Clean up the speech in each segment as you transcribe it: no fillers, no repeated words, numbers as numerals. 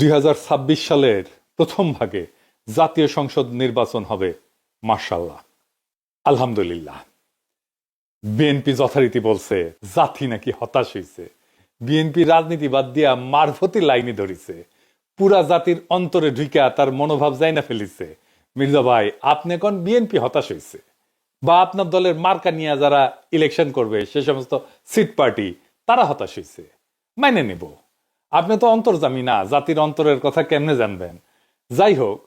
2026 সালের প্রথম ভাগে জাতীয় সংসদ নির্বাচন হবে মাশাআল্লাহ। আলহামদুলিল্লাহ। বিএনপি যথারীতি বলছে জাতি নাকি হতাশ হয়েছে। বিএনপি রাজনীতি বাদ দিয়া মারফতি লাইনে ধরিছে, পুরা জাতির অন্তরে ঢুইকা তার মনোভাব যাই না ফেলিছে। মির্জা ভাই, আপনি কোন বিএনপি হতাশ হয়েছে বা আপনার দলের মার্কা নিয়ে যারা ইলেকশন করবে সে সমস্ত সিট পার্টি তারা হতাশ হয়েছে, মাইনে নেব। আপনি তো অন্তর্জামী না, জাতির অন্তরের কথা কেমনে জানবেন? যাই হোক,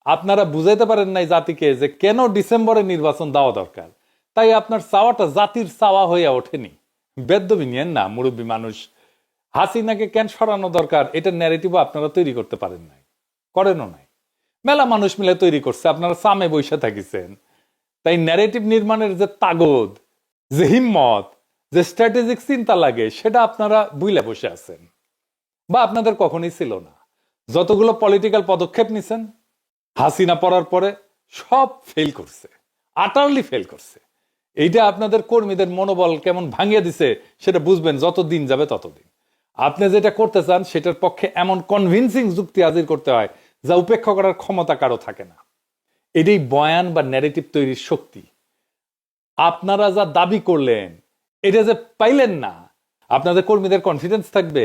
আপনারা বুঝাইতে পারেন নাই জাতিকে যে কেন ডিসেম্বরে নির্বাচন দেওয়া দরকার, তাই আপনার চাওয়াটা জাতির চাওয়া হইয়া ওঠেনি। বেদ্যবি নিয়েন না, মুরব্বী মানুষ। হাসিনাকে কেন সরানো দরকার এটা ন্যারেটিভও আপনারা তৈরি করতে পারেন নাই, করেনও নাই। মেলা মানুষ মিলে তৈরি করছে, আপনারা সামে বৈশা থাকিছেন। তাই ন্যারেটিভ নির্মাণের যে তাগদ, যে হিম্মত, যে স্ট্র্যাটেজিক চিন্তা লাগে সেটা আপনারা বুইলা বসে আছেন, বা আপনাদের কখনোই ছিল না। যতগুলো পলিটিক্যাল পদক্ষেপ নিছেন হাসিনা পড়ার পরে সব ফেল করছে, আটারলি ফেল করছে। এইটা আপনাদের কর্মীদের মনোবল কেমন ভাঙিয়ে দিছে সেটা বুঝবেন যত দিন যাবে ততদিন। আপনি যেটা করতে চান সেটার পক্ষে এমন কনভিন্সিং যুক্তি হাজির করতে হয় যা উপেক্ষা করার ক্ষমতা কারো থাকে না। এটাই বয়ান বা ন্যারেটিভ তৈরির শক্তি। আপনারা যা দাবি করলেন এটা যে পাইলেন না, আপনাদের কর্মীদের কনফিডেন্স থাকবে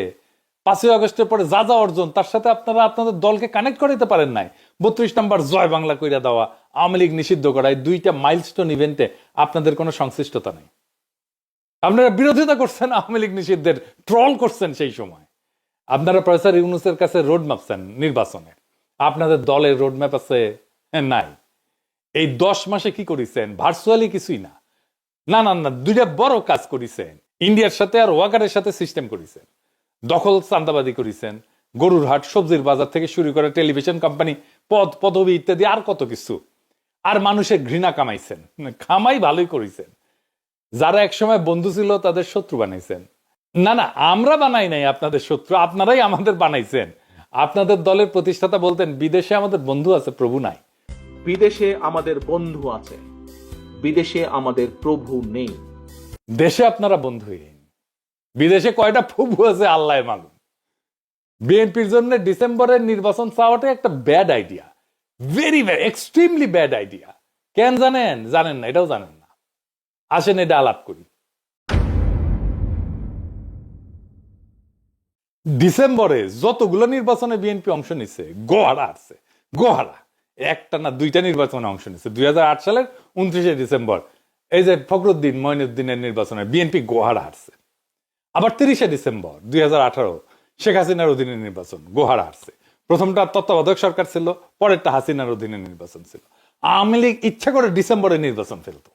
5ই আগস্টের পরে যা যা অর্জন তার সাথে আপনারা আপনাদের দলকে কানেক্ট করাইতে পারেন নাই। 32 নম্বর জয় বাংলা কইরা দেওয়া, আওয়ামী লীগ নিষিদ্ধ করা, এই দুইটা মাইলস্টোন ইভেন্টে আপনাদের কোনো সংশ্লিষ্টতা নেই। আপনারা বিরোধিতা করছেন আওয়ামী লীগ নিষিদ্ধের, ট্রল করছেন। সেই সময় আপনারা প্রফেসর ইউনূসের কাছে রোডম্যাপ চান নির্বাচনে, আপনাদের দলের রোডম্যাপ আছে নাই। এই 10 মাসে কি করেছেন? ভার্চুয়ালি কিছুই না। না না না, দুইটা বড় কাজ করেছেন। ইন্ডিয়ার সাথে আর ওয়াকারের সাথে সিস্টেম করেছেন, দখল চান্দাবাদী করেছেন, গরুর হাট, সবজির বাজার থেকে শুরু করে টেলিভিশন কোম্পানি, পদ পদবি ইত্যাদি আর কত কিছু। আর মানুষের ঘৃণা কামাইছেন, খামাই ভালোই করেছেন। যারা একসময় বন্ধু ছিল তাদের শত্রু বানাইছেন। না না, আমরা বানাই নাই আপনাদের শত্রু, আপনারাই আমাদের বানাইছেন। আপনাদের দলের প্রতিষ্ঠাতা বলতেন বিদেশে আমাদের বন্ধু আছে, প্রভু নাই। বিদেশে আমাদের বন্ধু আছে, বিদেশে আমাদের প্রভু নেই। দেশে আপনারা বন্ধুহীন, বিদেশে কয়টা প্রভু আছে আল্লাহ মালুম। বিএনপির জন্য ডিসেম্বরের নির্বাচন চাওয়াটা একটা bad idea, very very extremely bad idea. কেন জানেন? জানেন না, এটাও জানেন না। আসেন এটা আলাপ করি। ডিসেম্বরে যতগুলো নির্বাচনে বিএনপি অংশ নিচ্ছে, গোহারা আসছে, গোহারা একটা না দুইটা নির্বাচনে অংশ নিচ্ছে। 2008 সালের 29শে ডিসেম্বর এই যে ফখরুদ্দিন মঈনুদ্দিনের নির্বাচনে বিএনপি গোহারা হারছে। আবার 30শে ডিসেম্বর 2018 শেখ হাসিনার অধীনে নির্বাচন, গোহারা হারছে। প্রথমটা তত্ত্বাবধায়ক সরকার ছিল, পরেরটা হাসিনার অধীনে নির্বাচন ছিল। আওয়ামী লীগ ইচ্ছা করে ডিসেম্বরে নির্বাচন ফেলতো।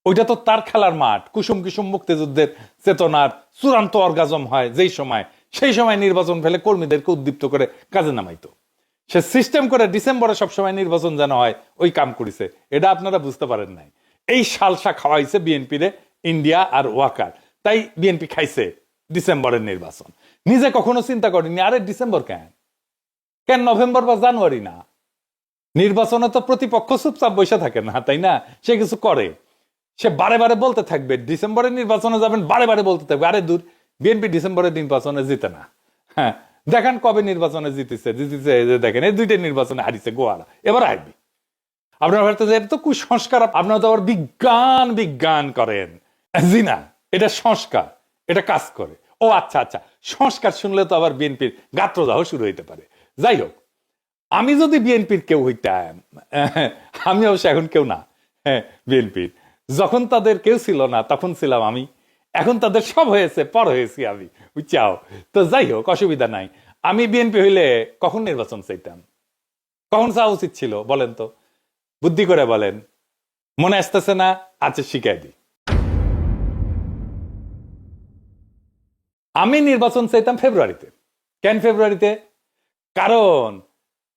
ওইটা তো তার খেলার মাঠ। কুসুম কুসুম মুক্তিযুদ্ধের চেতনার চূড়ান্ত অর্গাজম হয় যেই সময়, সেই সময় নির্বাচন ফেলে কর্মীদেরকে উদ্দীপ্ত করে কাজে নামাইতো। সে সিস্টেম করে ডিসেম্বরে সবসময় নির্বাচন যেন হয় ওই কাম করেছে। এটা আপনারা বুঝতে পারেন নাই। এই সালসা খাওয়াইছে বিএনপি রে ইন্ডিয়া আর ওয়াকার, তাই বিএনপি খাইছে ডিসেম্বরের নির্বাচন। নিজে কখনো চিন্তা করেনি আরে ডিসেম্বর কেন, কেন নভেম্বর বা জানুয়ারি না? নির্বাচনে তো প্রতিপক্ষ চুপচাপ বসে থাকে না, তাই না? সে কিছু করে, সে বারে বারে বলতে থাকবে ডিসেম্বরের নির্বাচনে যাবেন, বারে বারে বলতে থাকবে আরে দূর, বিএনপি ডিসেম্বরের নির্বাচনে জিতে না। হ্যাঁ, দেখান কবে নির্বাচনে জিতেছে, দেখেন এই দুইটা নির্বাচনে হারিয়েছে গোয়ারা, এবার হারবি। আপনার ভারতে যে এটা তো কুসংস্কার, আপনারা তো আবার বিজ্ঞান বিজ্ঞান করেন। জি না, এটা সংস্কার, এটা কাজ করে। ও আচ্ছা আচ্ছা, সংস্কার শুনলে তো আবার বিএনপির গাত্রদাহ শুরু হইতে পারে। যাই হোক, আমি যদি বিএনপির কেউ হইতাম, আমি অবশ্য এখন কেউ না, হ্যাঁ বিএনপির যখন তাদের কেউ ছিল না তখন ছিলাম আমি, এখন তাদের সব হয়েছে, পর হয়েছি আমি, বুঝছাও? তো যাই হোক, অসুবিধা নাই। আমি বিএনপি হইলে কখন নির্বাচন চাইতাম, কখন চাওয়া উচিত ছিল বলেন তো? বুদ্ধি করে বলেন, মনে আসতেছে না? আচ্ছা শিখাই দিই। আমি নির্বাচন চাইতাম ফেব্রুয়ারিতে। কেন ফেব্রুয়ারিতে? কারণ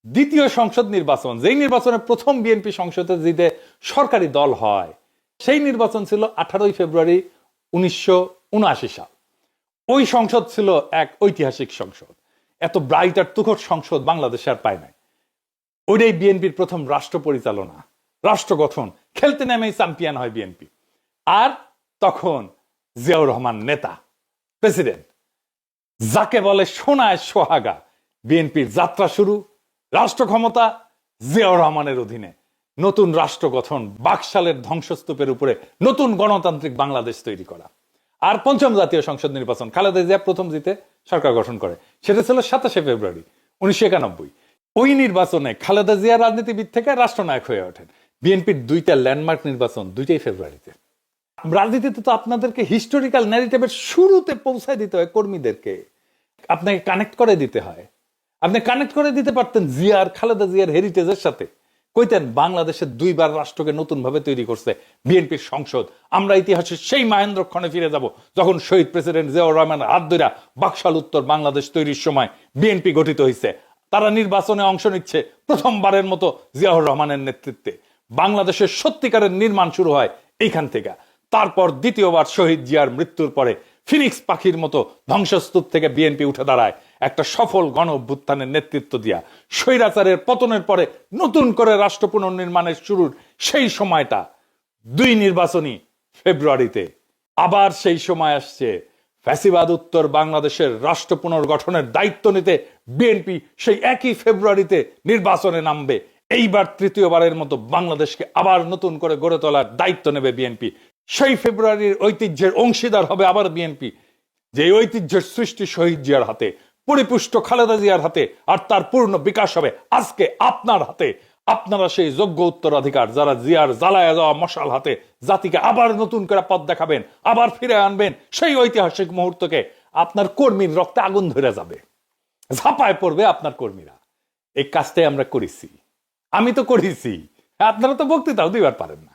দ্বিতীয় সংসদ নির্বাচন, যেই নির্বাচনে প্রথম বিএনপি সংসদে জিতে সরকারি দল হয়, সেই নির্বাচন ছিল 18ই ফেব্রুয়ারি 1979 সাল। ওই সংসদ ছিল এক ঐতিহাসিক সংসদ। এত ব্রাইট আর তুখর সংসদ বাংলাদেশে আর পায় নাই। ওইটাই বিএনপির প্রথম রাষ্ট্র পরিচালনা, রাষ্ট্র গঠন, খেলতে নেমেই চ্যাম্পিয়ন হয় বিএনপি। আর তখন জিয়াউর রহমান নেতা, প্রেসিডেন্ট, যাকে বলে সোনায় সোহাগা, বিএনপির যাত্রা শুরু, রাষ্ট্র ক্ষমতা জিয়াউর রহমানের অধীনে নতুন রাষ্ট্র গঠন, বাকশালের ধ্বংসস্তূপের উপরে নতুন গণতান্ত্রিক বাংলাদেশ তৈরি করা। আর পঞ্চম জাতীয় সংসদ নির্বাচন, খালেদা জিয়া প্রথম জিতে সরকার গঠন করে, সেটা ছিল 27 ফেব্রুয়ারি 1991। ওই নির্বাচনে খালেদা জিয়া রাজনীতিবিদ থেকে রাষ্ট্রনায়ক হয়ে ওঠেন। বিএনপির দুইটা ল্যান্ডমার্ক নির্বাচন, দুইটাই ফেব্রুয়ারিতে। রাজনীতিতে তো আপনাদেরকে হিস্টোরিক্যাল ন্যারেটিভের শুরুতে পৌঁছায় দিতে হয় কর্মীদেরকে, আপনাকে কানেক্ট করে দিতে হয়। আপনি কানেক্ট করে দিতে পারতেন জিয়ার, খালেদা জিয়ার হেরিটেজের সাথে, কইতেন বাংলাদেশের দুইবার রাষ্ট্রকে নতুন ভাবে তৈরি করছে বিএনপির সংসদ। আমরা ইতিহাসের সেই মহেন্দ্রক্ষণে ফিরে যাব যখন শহীদ প্রেসিডেন্ট জিয়াউর রহমান হাত ধইরা বাকশাল উত্তর বাংলাদেশ তৈরির সময় বিএনপি গঠিত হয়েছে। তারা নির্বাচনে অংশ নিচ্ছে প্রথমবারের মতো জিয়াউর রহমানের নেতৃত্বে। বাংলাদেশের সত্যিকারের নির্মাণ শুরু হয় এইখান থেকে। তারপর দ্বিতীয়বার শহীদ জিয়ার মৃত্যুর পরে ফিনিক্স পাখির মতো ধ্বংসস্তূপ থেকে বিএনপি উঠে দাঁড়ায় একটা সফল গণ অভ্যুত্থানের নেতৃত্ব দিয়া। স্বৈরাচারের পতনের পরে নতুন করে রাষ্ট্র পুনর্নির্মাণের শুরুর সেই সময়টা 2 নির্বাচনী ফেব্রুয়ারিতে। আবার সেই সময় আসছে ফ্যাসিবাদ উত্তর বাংলাদেশের রাষ্ট্র পুনর্গঠনের দায়িত্ব নিতে বিএনপি সেই একই ফেব্রুয়ারিতে নির্বাচনে নামবে। এইবার তৃতীয়বারের মতো বাংলাদেশকে আবার নতুন করে গড়ে তোলার দায়িত্ব নেবে বিএনপি। সেই ফেব্রুয়ারির ঐতিহ্যের অংশীদার হবে আবার বিএনপি, যে ঐতিহ্যের সৃষ্টি শহীদ জিয়ার হাতে, পরিপুষ্ট খালেদা জিয়ার হাতে, আর তার পূর্ণ বিকাশ হবে আজকে আপনার হাতে। আপনারা সেই যোগ্য উত্তরাধিকার, যারা জিয়ার জ্বালায়া যাওয়া মশাল হাতে জাতিকে আবার নতুন করে পথ দেখাবেন, আবার ফিরে আনবেন সেই ঐতিহাসিক মুহূর্তকে। আপনার কর্মীর রক্তে আগুন ধরে যাবে, ঝাঁপায় পড়বে আপনার কর্মীরা। এই কাজটাই আমরা করেছি, আমি তো করেছি। আপনারা তো বক্তৃতাও দিবার পারেন না,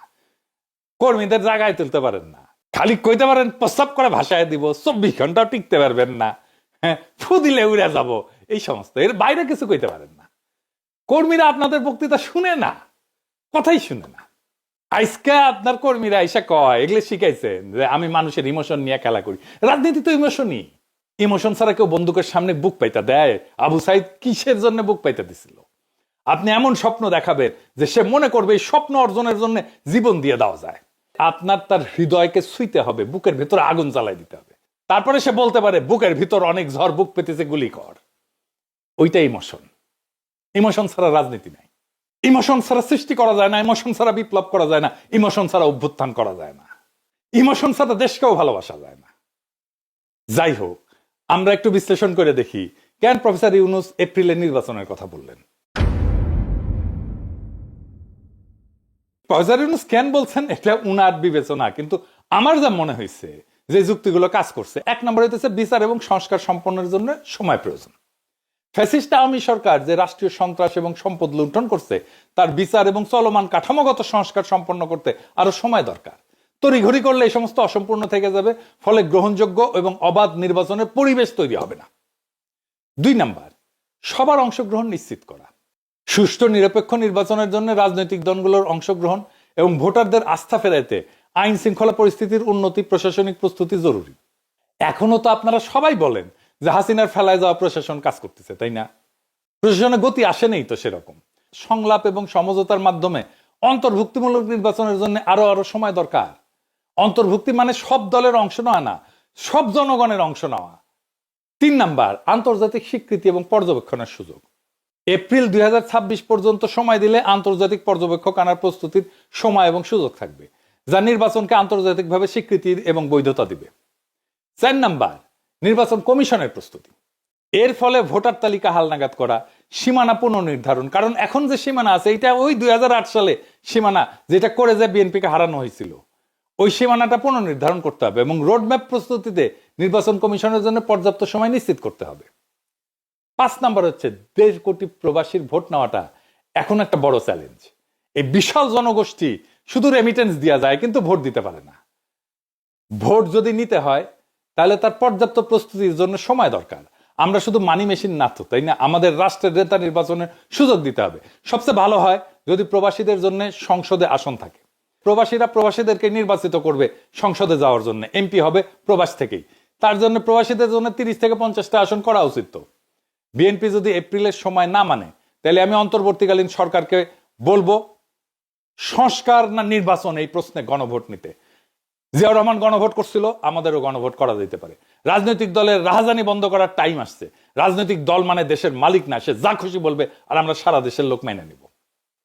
কর্মীদের জায়গায় তুলতে পারেন না, খালি কইতে পারেন প্রস্তাব করে ভাষায় দিব, 24 ঘন্টাও টিকতে পারবেন না, হ্যাঁ ফু দিলে উড়ে যাব, এই সমস্ত। এর বাইরে কিছু কইতে পারেন না। কর্মীরা আপনাদের বক্তৃতা শুনে না, কথাই শুনে না। আজকে আপনার কর্মীরা এসে কয়, এগুলো শিখাইছেন যে আমি মানুষের ইমোশন নিয়ে খেলা করি। রাজনীতি তো ইমোশনই, ইমোশন ছাড়া কেউ বন্দুকের সামনে বুক পাইতে দেয়? আবু সাইদ কিসের জন্য বুক পাইতে দিছিল? আপনি এমন স্বপ্ন দেখাবেন যে সে মনে করবে এই স্বপ্ন অর্জনের জন্য জীবন দিয়ে দেওয়া যায়। আপনার তার হৃদয়কে ছুঁইতে হবে, বুকের ভেতরে আগুন জ্বালাই দিতে হবে, তারপরে সে বলতে পারে বুকের ভিতর অনেক ঝড়, বুক পেতেছে, গুলি কর। ওইটাই ইমোশন। ইমোশন ছাড়া রাজনীতি নাই, ইমোশন ছাড়া সৃষ্টি করা যায় না, ইমোশন ছাড়া বিপ্লব করা যায় না, ইমোশন ছাড়া অভ্যুত্থান করা যায় না, ইমোশন ছাড়া দেশকেও ভালোবাসা যায় না। যাই হোক, আমরা একটু বিশ্লেষণ করে দেখি কেন প্রফেসর ইউনূস এপ্রিলে নির্বাচনের কথা বললেন। প্রফেসর ইউনূস কেন বলছেন এটা উনার বিবেচনা, কিন্তু আমার যা মনে হয়েছে যে যুক্তিগুলো কাজ করছে। 1 নম্বর হইতেছে বিচার এবং সংস্কার সম্পন্নের জন্য সময় প্রয়োজন। ফ্যাসিস্ট আওয়ামী সরকার যে রাষ্ট্রীয় সন্ত্রাস এবং সম্পদ লুণ্ঠন করছে, তার বিচার এবং চলমান কাঠামোগত সংস্কার সম্পন্ন করতে আরো সময় দরকার। তড়িঘড়ি করলে এই সমস্ত অসম্পূর্ণ থেকে যাবে, ফলে গ্রহণযোগ্য এবং অবাধ নির্বাচনের পরিবেশ তৈরি হবে না। 2 নাম্বার, সবার অংশগ্রহণ নিশ্চিত করা। সুষ্ঠু নিরপেক্ষ নির্বাচনের জন্য রাজনৈতিক দলগুলোর অংশগ্রহণ এবং ভোটারদের আস্থা ফেরাইতে আইন শৃঙ্খলা পরিস্থিতির উন্নতি, প্রশাসনিক প্রস্তুতি জরুরি। এখনো তো আপনারা সবাই বলেন যে হাসিনার ফেলায় যাওয়া প্রশাসন কাজ করতেছে, তাই না? প্রশাসনের গতি আসেনি তো সেরকম। সংলাপ এবং সমঝোতার মাধ্যমে অন্তর্ভুক্তিমূলক নির্বাচনের জন্য আরো সময় দরকার। অন্তর্ভুক্তি মানে সব দলের অংশ নেওয়া না, সব জনগণের অংশ নেওয়া। 3 নাম্বার, আন্তর্জাতিক স্বীকৃতি এবং পর্যবেক্ষণের সুযোগ। এপ্রিল 2026 পর্যন্ত সময় দিলে আন্তর্জাতিক পর্যবেক্ষক আনার প্রস্তুতির সময় এবং সুযোগ থাকবে, যা নির্বাচনকে আন্তর্জাতিকভাবে স্বীকৃতির এবং বৈধতা দিবে। 4 নাম্বার, নির্বাচন কমিশনের প্রস্তুতি। এর ফলে ভোটার তালিকা হালনাগাদ করা, সীমানা পুনর্নির্ধারণ। কারণ এখন যে সীমানা আছে এটা ওই 2008 সালে সীমানা, যেটা করে যে বিএনপিকে হারানো হয়েছিল, ওই সীমানাটা পুনর্নির্ধারণ করতে হবে এবং রোডম্যাপ প্রস্তুতিতে নির্বাচন কমিশনের জন্য পর্যাপ্ত সময় নিশ্চিত করতে হবে। 5 নাম্বার হচ্ছে 1.5 কোটি প্রবাসীর ভোট নেওয়াটা এখন একটা বড় চ্যালেঞ্জ। এই বিশাল জনগোষ্ঠী শুধু রেমিটেন্স দেওয়া যায় কিন্তু ভোট দিতে পারে না। ভোট যদি নিতে হয় তাহলে তার পর্যাপ্ত প্রস্তুতির জন্য সময় দরকার। আমরা শুধু মানি মেশিন না তো, তাই না? আমাদের রাষ্ট্রের নেতা নির্বাচনের সুযোগ দিতে হবে। সবচেয়ে ভালো হয় যদি প্রবাসীদের জন্য সংসদে আসন থাকে। প্রবাসীরা প্রবাসীদেরকে নির্বাচিত করবে সংসদে যাওয়ার জন্য, এমপি হবে প্রবাস থেকেই। তার জন্য প্রবাসীদের জন্য 30 থেকে 50টা আসন করা উচিত। তো বিএনপি যদি এপ্রিলের সময় না মানে, তাহলে আমি অন্তর্বর্তীকালীন সরকারকে বলবো সংস্কার না নির্বাচন এই প্রশ্নে গণভোট নিতে। জিয়াউর রহমান গণভোট করছিল, আমাদেরও গণভোট করা যেতে পারে। রাজনৈতিক দলের রাহাজানি বন্ধ করার টাইম আসছে। রাজনৈতিক দল মানে দেশের মালিক না, সে যা খুশি বলবে আর আমরা সারা দেশের লোক মেনে নিব।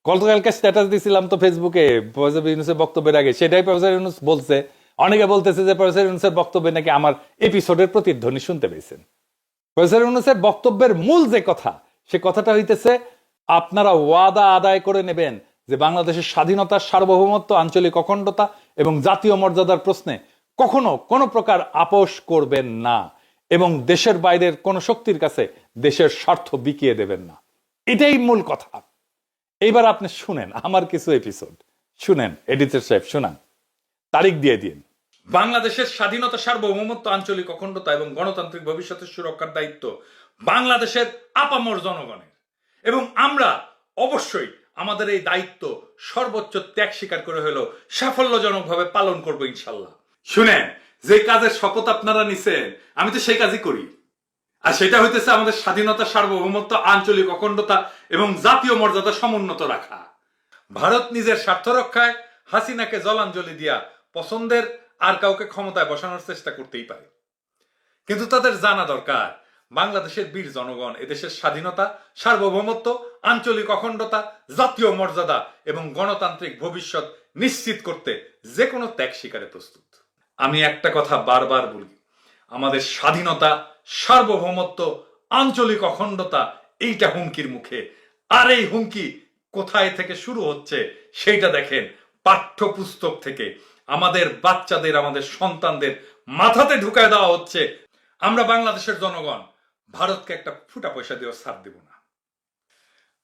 গতকালকে স্ট্যাটাস দিছিলাম তো ফেসবুকে প্রফেসর ইউনূসের বক্তব্যের আগে, সেটাই প্রফেসর ইউনূস বলছে। অনেকে বলতেছে যে প্রফেসর ইউনূসের বক্তব্যে নাকি আমার এপিসোডের প্রতিধ্বনি শুনতে পেয়েছেন। প্রফেসর ইউনূসের বক্তব্যের মূল যে কথা, সে কথাটা হইতেছে আপনারা ওয়াদা আদায় করে নেবেন যে বাংলাদেশের স্বাধীনতা, সার্বভৌমত্ব, আঞ্চলিক অখণ্ডতা এবং জাতীয় মর্যাদার প্রশ্নে কখনো কোনো প্রকার আপোষ করবেন না এবং দেশের বাইরের কোন শক্তির কাছে দেশের স্বার্থ বিকিয়ে দেবেন না। এটাই মূল কথা। এইবার আপনি শুনেন আমার কিছু এপিসোড শুনেন, এডিটর সাহেব শুনান, তারিখ দিয়ে দিন। বাংলাদেশের স্বাধীনতা, সার্বভৌমত্ব, আঞ্চলিক অখণ্ডতা এবং গণতান্ত্রিক ভবিষ্যতের সুরক্ষার দায়িত্ব বাংলাদেশের আপামর জনগণের, এবং আমরা অবশ্যই আমাদের এই দায়িত্ব সর্বোচ্চ ত্যাগ স্বীকার করে হলেও সাফল্যজনকভাবে পালন করবো ইনশাল্লাহ। শুনেন, যে কাজের শপথ আপনারা নিছেন আমি তো সেই কাজই করি, আর সেটা হইতেছে আমাদের স্বাধীনতা, সার্বভৌমত্ব, আঞ্চলিক অখণ্ডতা এবং জাতীয় মর্যাদা সমুন্নত রাখা। ভারত নিজের স্বার্থ রক্ষায় হাসিনাকে জলাঞ্জলি দিয়া পছন্দের আর কাউকে ক্ষমতায় বসানোর চেষ্টা করতেই পারে, কিন্তু তাদের জানা দরকার বাংলাদেশের বীর জনগণ এদেশের স্বাধীনতা, সার্বভৌমত্ব, আঞ্চলিক অখণ্ডতা, জাতীয় মর্যাদা এবং গণতান্ত্রিক ভবিষ্যৎ নিশ্চিত করতে যে কোনো ত্যাগ স্বীকারে প্রস্তুত। আমি একটা কথা বারবার বলি, আমাদের স্বাধীনতা, সার্বভৌমত্ব, আঞ্চলিক অখণ্ডতা এইটা হুমকির মুখে। আর এই হুমকি কোথায় থেকে শুরু হচ্ছে সেইটা দেখেন, পাঠ্যপুস্তক থেকে আমাদের বাচ্চাদের, আমাদের সন্তানদের মাথাতে ঢুকায় দেওয়া হচ্ছে। আমরা বাংলাদেশের জনগণ ভারতকে একটা ফুটা পয়সা দিয়েও ছাড় দেব না।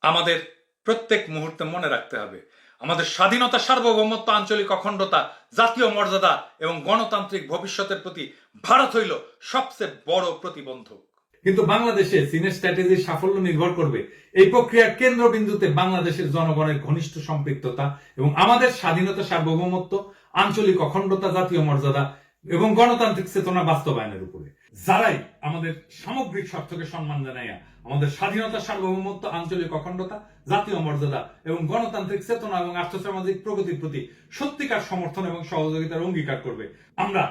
আমাদের প্রত্যেক মুহূর্তে মনে রাখতে হবে আমাদের স্বাধীনতা, সার্বভৌমত্ব, আঞ্চলিক অখণ্ডতা, জাতীয় মর্যাদা এবং গণতান্ত্রিক ভবিষ্যতের প্রতি ভারত হইল সবচেয়ে বড় প্রতিবন্ধক। কিন্তু বাংলাদেশে চীনের স্ট্র্যাটেজির সাফল্য নির্ভর করবে এই প্রক্রিয়ার কেন্দ্রবিন্দুতে বাংলাদেশের জনগণের ঘনিষ্ঠ সম্পৃক্ততা এবং আমাদের স্বাধীনতা, সার্বভৌমত্ব, আঞ্চলিক অখণ্ডতা, জাতীয় মর্যাদা এবং গণতান্ত্রিক চেতনা বাস্তবায়নের উপরে। যারাই আমাদের সামগ্রিক স্বার্থকে সম্মান জানাইয়া আমাদের স্বাধীনতা, সার্বভৌমত্ব, আঞ্চলিক অখণ্ডতা, জাতীয় মর্যাদা এবং গণতান্ত্রিক চেতনা এবং আর্থসামাজিক প্রগতির প্রতি সত্যিকার সমর্থন এবং সহযোগিতার অঙ্গীকার করবে, আমরা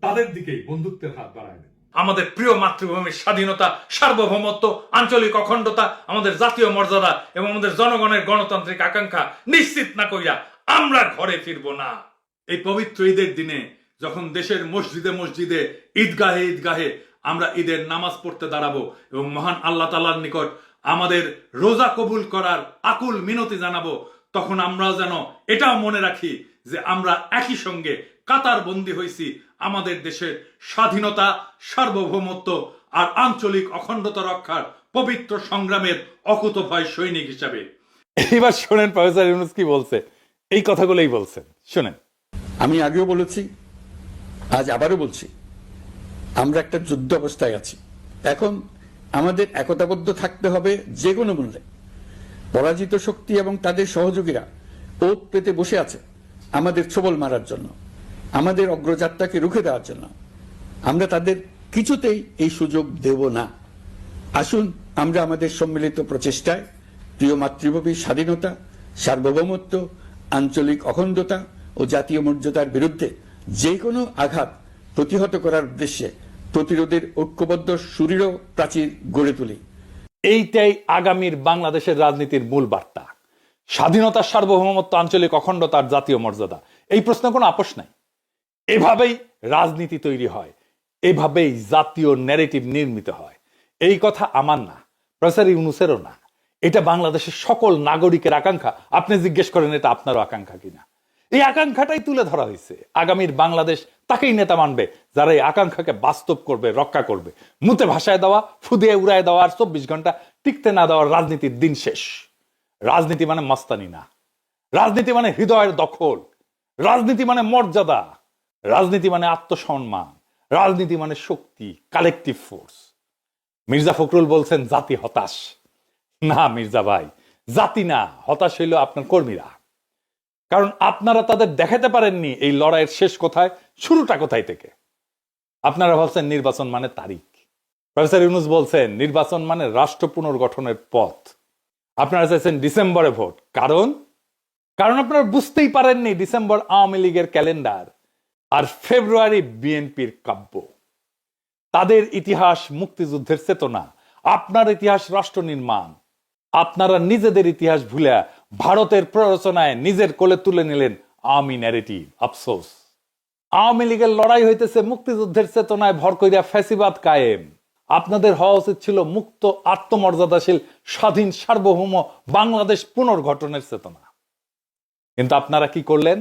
তাদের দিকেই বন্ধুত্বের হাত বাড়ায় দেব। আমাদের প্রিয় মাতৃভূমির স্বাধীনতা, সার্বভৌমত্ব, আঞ্চলিক অখণ্ডতা, আমাদের জাতীয় মর্যাদা এবং আমাদের জনগণের গণতান্ত্রিক আকাঙ্ক্ষা নিশ্চিত না কইরা আমরা ঘরে ফিরবো না। এই পবিত্র ঈদের দিনে যখন দেশের মসজিদে মসজিদে, ঈদগাহে ঈদগাহে আমরা ঈদের নামাজ পড়তে দাঁড়াবো এবং মহান আল্লাহ তাআলার নিকট আমাদের রোজা কবুল করার আকুল মিনতি জানাবো, তখন আমরা যেন এটাও মনে রাখি যে আমরা একই সঙ্গে কাতার বন্দী হয়েছি আমাদের দেশের স্বাধীনতা, সার্বভৌমত্ব আর আঞ্চলিক অখণ্ডতা রক্ষার পবিত্র সংগ্রামের অকুতোভয় সৈনিক হিসাবে। এবার শোনেন প্রফেসর ইউনূস কি বলছে, এই কথাগুলোই বলছেন, শুনেন। আমি আগেও বলেছি, আজ আবারও বলছি, আমরা একটা যুদ্ধ অবস্থায় আছি। এখন আমাদের একতাবদ্ধ থাকতে হবে যে কোনো মূল্যে। পরাজিত শক্তি এবং তাদের সহযোগীরা ওত পেতে বসে আছে আমাদের ছোবল মারার জন্য, আমাদের অগ্রযাত্রাকে রুখে দেওয়ার জন্য। আমরা তাদের কিছুতেই এই সুযোগ দেব না। আসুন আমরা আমাদের সম্মিলিত প্রচেষ্টায় প্রিয় মাতৃভূমির স্বাধীনতা, সার্বভৌমত্ব, আঞ্চলিক অখণ্ডতা ও জাতীয় মর্যাদার বিরুদ্ধে যে কোনো আঘাত প্রতিহত করার উদ্দেশ্যে প্রতিরোধের ঐক্যবদ্ধ সুদৃঢ় প্রাচীর গড়ে তুলি। এইটাই আগামীর বাংলাদেশের রাজনীতির মূল বার্তা। স্বাধীনতা, সার্বভৌমত্ব, আঞ্চলিক অখণ্ডতা আর জাতীয় মর্যাদা, এই প্রশ্নে কোনো আপোষ নাই। এভাবেই রাজনীতি তৈরি হয়, এভাবেই জাতীয় ন্যারেটিভ নির্মিত হয়। এই কথা আমার না, প্রফেসর ইউনূসেরও না, এটা বাংলাদেশের সকল নাগরিকের আকাঙ্ক্ষা। আপনি জিজ্ঞেস করেন এটা আপনারও আকাঙ্ক্ষা কিনা। এই আকাঙ্ক্ষাটাই তুলে ধরা হয়েছে। আগামীর বাংলাদেশ তাকেই নেতা মানবে যারা এই আকাঙ্ক্ষাকে বাস্তব করবে, রক্ষা করবে। মুতে ভাসায় দেওয়া, ফুদিয়ে উড়ায় দেওয়া আর 24 ঘন্টা টিকতে না দেওয়ার রাজনীতির দিন শেষ। রাজনীতি মানে মস্তানি না, রাজনীতি মানে হৃদয়ের দখল, রাজনীতি মানে মর্যাদা, রাজনীতি মানে আত্মসম্মান, রাজনীতি মানে শক্তি, কালেকটিভ ফোর্স। মির্জা ফখরুল বলছেন জাতি হতাশ। না মির্জা ভাই, জাতি না, হতাশ হইল আপনার কর্মীরা। কারণ আপনারা তাদের দেখাতে পারেননি এই লড়াইয়ের শেষ কোথায়, শুরুটা কোথায় থেকে। আপনারা ভাবছেন নির্বাচন মানে তারিখ। প্রফেসর ইউনূস বলছেন নির্বাচন মানে রাষ্ট্র পুনর্গঠনের পথ। আপনারা চাইছেন ডিসেম্বরে ভোট, কারণ আপনারা বুঝতেই পারেননি ডিসেম্বর আওয়ামী লীগের ক্যালেন্ডার আর ফেব্রুয়ারি বিএনপির কাব্য। তাদের ইতিহাস, মুক্তিযুদ্ধের চেতনা আপনার ইতিহাস রাষ্ট্র নির্মাণ। আপনারা নিজেদের ইতিহাস ভুলে ভারতের প্ররোচনায় নিজের কোলে তুলে নিলেন আওয়ামী ন্যারেটিভ। আফসোস, আওয়ামী লীগের লড়াই হইতেছে মুক্তিযুদ্ধের চেতনায় ভর কইরা ফ্যাসিবাদ কায়েম। আপনাদের হওয়া উচিত ছিল মুক্ত, আত্মমর্যাদাশীল, স্বাধীন, সার্বভৌম বাংলাদেশ পুনর্গঠনের চেতনা। কিন্তু আপনারা কি করলেন?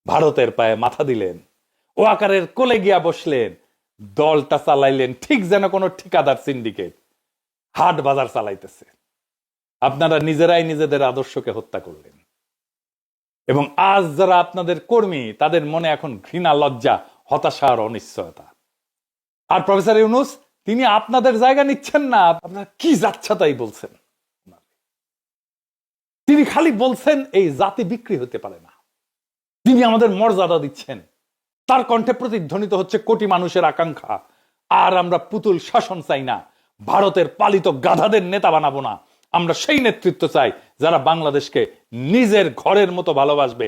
ভারতের পায়ে মাথা দিলেন, ওয়াকারের কোলে গিয়া বসলেন, দলটা চালাইলেন ঠিক যেন কোনো ঠিকাদার সিন্ডিকেট হাট বাজার চালাইতেছে। আপনারা নিজেরাই নিজেদের আদর্শকে হত্যা করলেন। এবং আজ যারা আপনাদের কর্মী, তাদের মনে এখন ঘৃণা, লজ্জা, হতাশা আর অনিশ্চয়তা। আর প্রফেসর ইউনূস, তিনি আপনাদের জায়গা নিচ্ছেন না। আপনারা কি যাচ্ছা তাই বলছেন। তিনি খালি বলছেন এই জাতি বিক্রি হতে পারে না। তিনি আমাদের মর্যাদা দিচ্ছেন। তার কণ্ঠে প্রতিধ্বনিত হচ্ছে কোটি মানুষের আকাঙ্ক্ষা। আর আমরা পুতুল শাসন চাই না, ভারতের পালিত গাধাদের নেতা বানাবো না। আমরা সেই নেতৃত্ব চাই যারা বাংলাদেশকে নিজের ঘরের মতো ভালোবাসবে,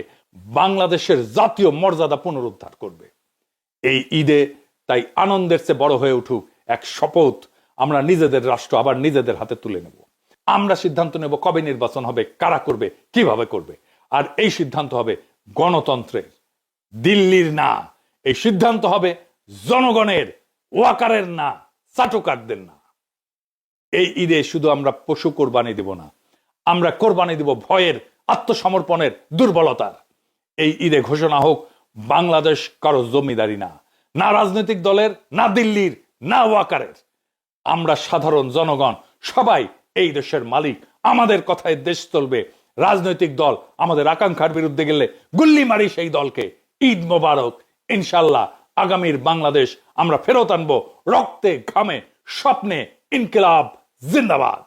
বাংলাদেশের জাতীয় মর্যাদা পুনরুদ্ধার করবে। এই ঈদে তাই আনন্দের চেয়ে বড় হয়ে উঠুক এক শপথ, আমরা নিজেদের রাষ্ট্র আবার নিজেদের হাতে তুলে নেব। আমরা সিদ্ধান্ত নেব কবে নির্বাচন হবে, কারা করবে, কিভাবে করবে। আর এই সিদ্ধান্ত হবে গণতন্ত্রের, দিল্লির না। এই সিদ্ধান্ত হবে জনগণের, ওয়াকারের না, চাটুকারদের না। এই ঈদে শুধু আমরা পশু কোরবানি দিব না, আমরা কোরবানি দিব ভয়ের, আত্মসমর্পণের, দুর্বলতার। এই ঈদে ঘোষণা হোক বাংলাদেশ কারো জমিদারি না, না রাজনৈতিক দলের, না দিল্লির, না ওয়াকারের। আমরা সাধারণ জনগণ সবাই এই দেশের মালিক। আমাদের কথায় দেশ চলবে। রাজনৈতিক দল আমাদের আকাঙ্ক্ষার বিরুদ্ধে গেলে গুল্লি মারি সেই দলকে। ঈদ মোবারক। ইনশাল্লাহ আগামীর বাংলাদেশ আমরা ফেরত আনবো রক্তে, ঘামে, স্বপ্নে। ইনকিলাব জিন্দাবাদ।